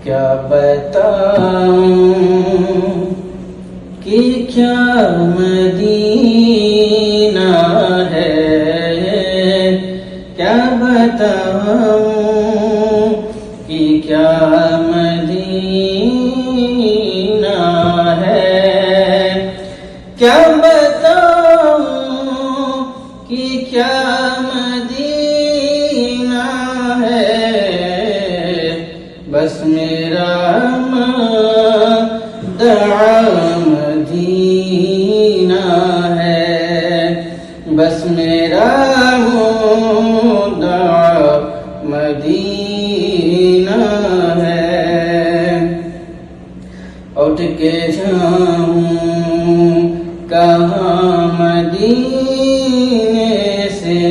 کیا بتاؤں کہ کیا مدینہ ہے، کیا بتاؤں کہ کیا مدینہ ہے، کیا بتاؤں کہ کیا مدینہ ہے، بس میرا مدعا مدینہ ہے، بس میرا مدعا مدینہ ہے۔ اٹھ کے جاؤں کہاں مدینے سے،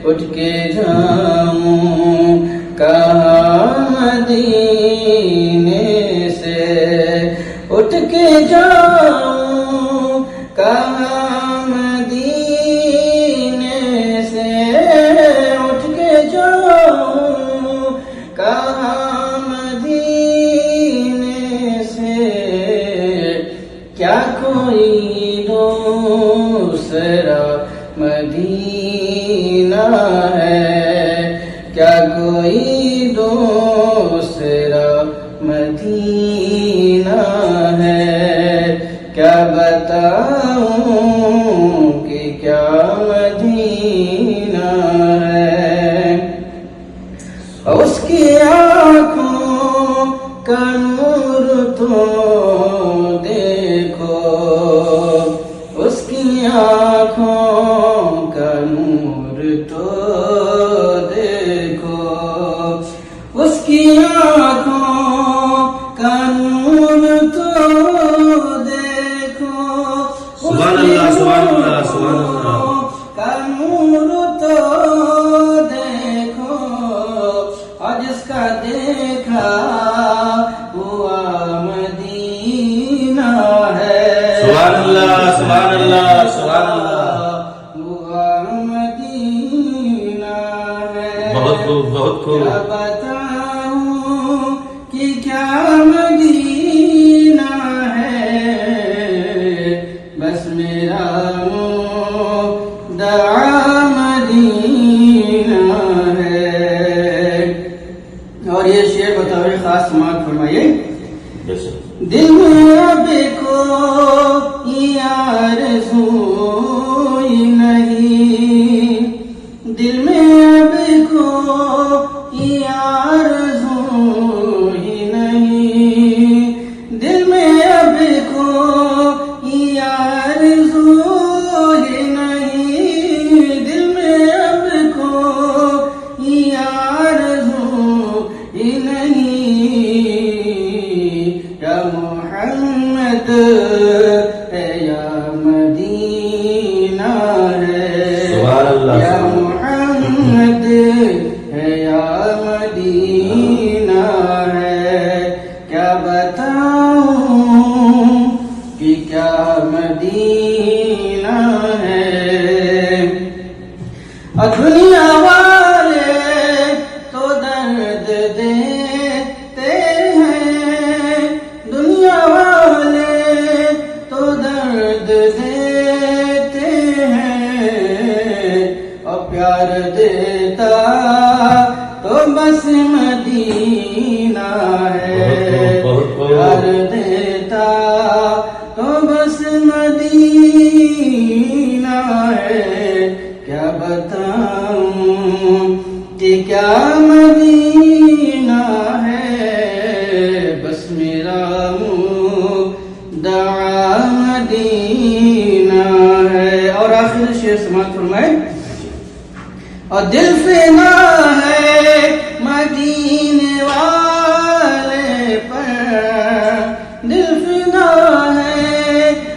اٹھ کے جاؤں کہاں مدینے سے، اٹھ کے جاؤں کہاں مدینے سے، اٹھ کے جاؤں کہاں مدینے سے، کیا کوئی دوسرا مدینہ ہے، کیا کوئی دوسرا مدینہ ہے، کیا بتاؤں کہ کیا مدینہ ہے۔ اس کی آنکھوں کا نور تو دیکھو، اس کی آنکھوں کا نور تو دیکھو، اس کی آنکھوں کا نور تو دیکھو، سبحان اللہ سبحان اللہ سبحان اللہ کا نور تو دیکھو، اور جس کا دیکھا ہوا مدینہ ہے، سبحان اللہ سبحان اللہ سبحان اللہ، ہوا مدینہ ہے۔ بہت خوب بہت خوب۔ کیا بتاؤں کہ کیا مدینہ ہے، بس میرا مدعا مدینہ ہے۔ اور یہ شعر بطور خاص سماعت فرمائیے۔ دل میں اب کوئی آرزوئی نہیں، دل میں اب کوئی آرزوئی نہیں، دل میں اب کوئی آرزوئی نہیں، دل میں اب کوئی آرزوئی نہیں، یا محمد ہے یا مدینہ ہے، سبحان اللہ یا محمد ہے یا مدینہ ہے، کیا بتاؤں کہ کیا مدینہ ہے۔ اور دنیا والے تو درد دیتے ہیں، دنیا والے تو درد دیتے ہیں، اور پیار دیتا تو بس مدینہ ہے، پیار دیتا تو بس مدینہ ہے، کیا بتاؤں کہ کیا مدینہ ہے، بس میرا مدعا مدینہ ہے۔ اور آخر شعر سماعت فرمائے۔ اور دل فنا ہے مدینے والے پر، دل فنا ہے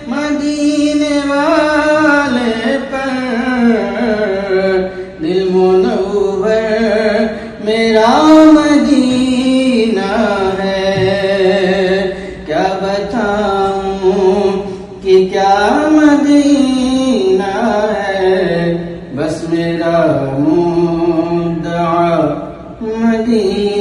مدینے والے پر، دل منور میرا مدینہ ہے، کیا بتاؤں کہ کیا مدینہ ہے، بس میرا مدعا مدینہ